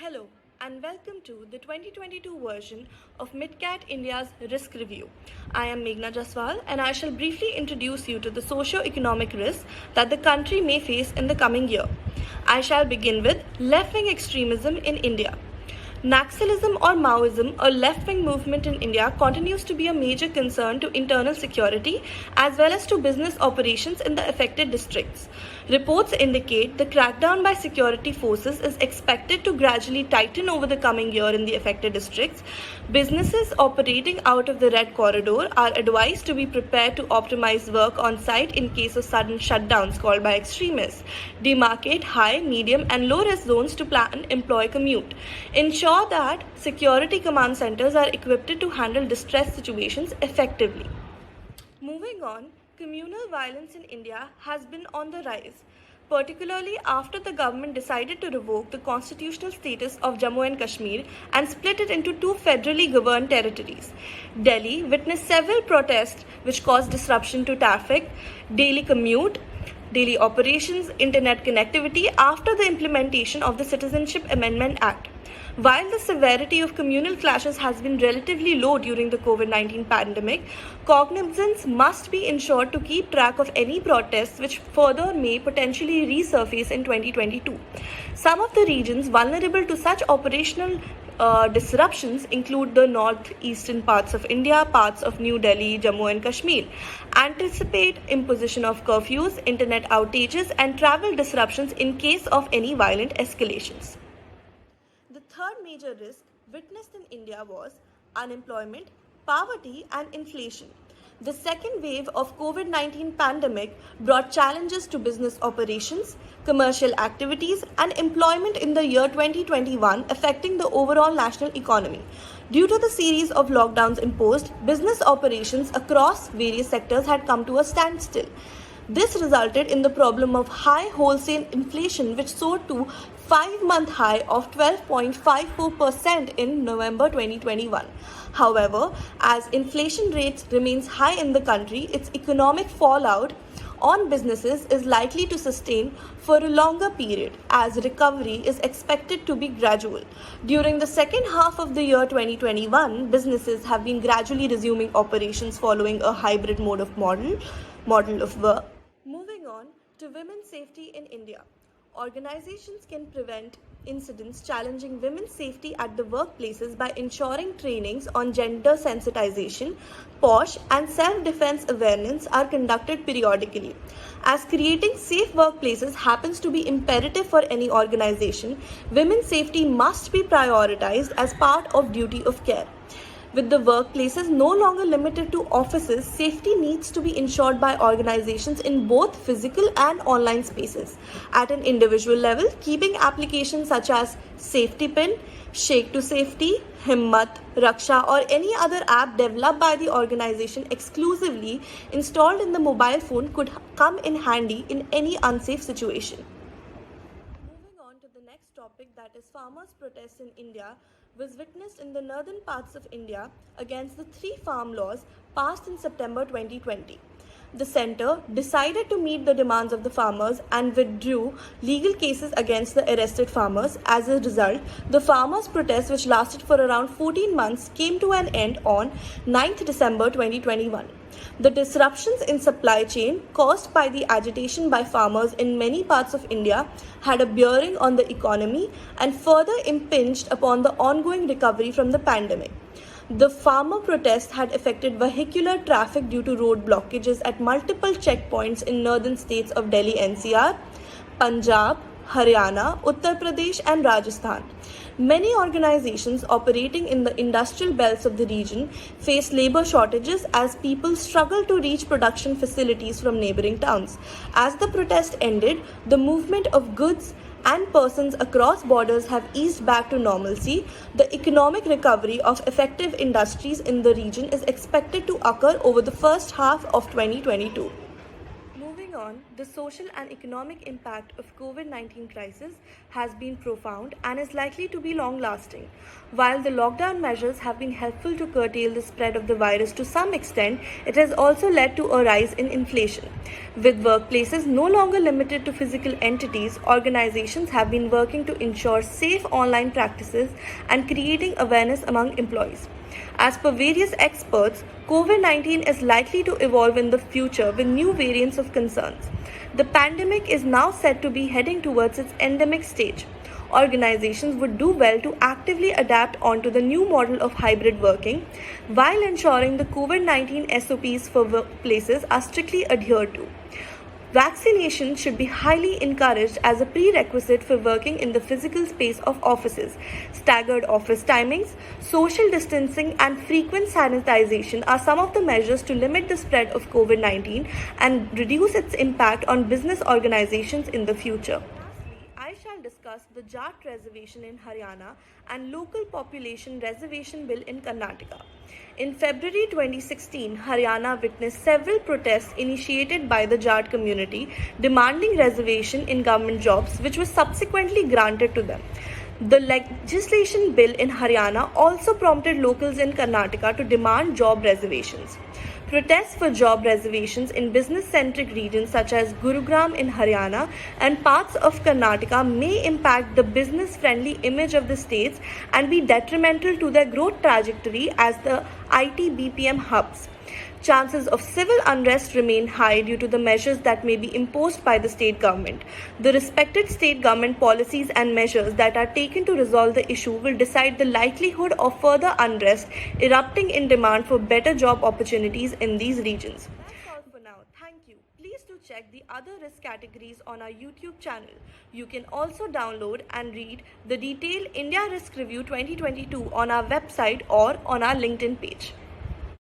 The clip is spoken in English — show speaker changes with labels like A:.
A: Hello and welcome to the 2022 version of MidCat India's Risk Review. I am Meghna Jaswal and I shall briefly introduce you to the socio-economic risks that the country may face in the coming year. I shall begin with left-wing extremism in India. Naxalism or Maoism, a left-wing movement in India, continues to be a major concern to internal security as well as to business operations in the affected districts. Reports indicate the crackdown by security forces is expected to gradually tighten over the coming year in the affected districts. Businesses operating out of the Red Corridor are advised to be prepared to optimize work on site in case of sudden shutdowns called by extremists. Demarcate high, medium and low risk zones to plan employee commute. Ensure that security command centers are equipped to handle distress situations effectively. Moving on, communal violence in India has been on the rise, particularly after the government decided to revoke the constitutional status of Jammu and Kashmir and split it into two federally governed territories. Delhi witnessed several protests which caused disruption to traffic, daily commute, daily operations, internet connectivity after the implementation of the Citizenship Amendment Act. While the severity of communal clashes has been relatively low during the COVID-19 pandemic, cognizance must be ensured to keep track of any protests which further may potentially resurface in 2022. Some of the regions vulnerable to such operational disruptions include the northeastern parts of India, parts of New Delhi, Jammu and Kashmir. Anticipate imposition of curfews, internet outages and travel disruptions in case of any violent escalations. The third major risk witnessed in India was unemployment, poverty and inflation. The second wave of COVID-19 pandemic brought challenges to business operations, commercial activities and employment in the year 2021, affecting the overall national economy. Due to the series of lockdowns imposed, business operations across various sectors had come to a standstill. This resulted in the problem of high wholesale inflation, which soared to 5-month high of 12.54% in November 2021. However, as inflation rates remains high in the country, its economic fallout on businesses is likely to sustain for a longer period, as recovery is expected to be gradual. During the second half of the year 2021, businesses have been gradually resuming operations following a hybrid model of work. Moving on to women's safety in India. Organizations can prevent incidents challenging women's safety at the workplaces by ensuring trainings on gender sensitization, POSH and self-defense awareness are conducted periodically. As creating safe workplaces happens to be imperative for any organization, women's safety must be prioritized as part of duty of care. With the workplaces no longer limited to offices, safety needs to be ensured by organizations in both physical and online spaces. At an individual level, keeping applications such as Safety Pin, Shake to Safety, Himmat, Raksha or any other app developed by the organization exclusively installed in the mobile phone could come in handy in any unsafe situation. Moving on to the next topic, that is farmers' protests in India, was witnessed in the northern parts of India against the 3 farm laws passed in September 2020. The centre decided to meet the demands of the farmers and withdrew legal cases against the arrested farmers. As a result, the farmers' protests, which lasted for around 14 months, came to an end on 9th December 2021. The disruptions in supply chain caused by the agitation by farmers in many parts of India had a bearing on the economy and further impinged upon the ongoing recovery from the pandemic. The farmer protests had affected vehicular traffic due to road blockages at multiple checkpoints in northern states of Delhi NCR, Punjab, Haryana, Uttar Pradesh and Rajasthan. Many organizations operating in the industrial belts of the region face labor shortages as people struggle to reach production facilities from neighboring towns. As the protest ended, the movement of goods and persons across borders have eased back to normalcy. The economic recovery of affected industries in the region is expected to occur over the first half of 2022. Moving on, the social and economic impact of COVID-19 crisis has been profound and is likely to be long-lasting. While the lockdown measures have been helpful to curtail the spread of the virus to some extent, it has also led to a rise in inflation. With workplaces no longer limited to physical entities, organizations have been working to ensure safe online practices and creating awareness among employees. As per various experts, COVID-19 is likely to evolve in the future with new variants of concerns. The pandemic is now said to be heading towards its endemic stage. Organizations would do well to actively adapt onto the new model of hybrid working while ensuring the COVID-19 SOPs for workplaces are strictly adhered to. Vaccination should be highly encouraged as a prerequisite for working in the physical space of offices. Staggered office timings, social distancing, and frequent sanitization are some of the measures to limit the spread of COVID-19 and reduce its impact on business organizations in the future. I shall discuss the Jat reservation in Haryana and local population reservation bill in Karnataka. In February 2016, Haryana witnessed several protests initiated by the Jat community demanding reservation in government jobs, which was subsequently granted to them. The legislation bill in Haryana also prompted locals in Karnataka to demand job reservations. Protests for job reservations in business-centric regions such as Gurugram in Haryana and parts of Karnataka may impact the business-friendly image of the states and be detrimental to their growth trajectory as the IT BPM hubs. Chances of civil unrest remain high due to the measures that may be imposed by the state government. The respected state government policies and measures that are taken to resolve the issue will decide the likelihood of further unrest erupting in demand for better job opportunities in these regions. That's all for now. Thank you. Please do check the other risk categories on our YouTube channel. You can also download and read the detailed India Risk Review 2022 on our website or on our LinkedIn page.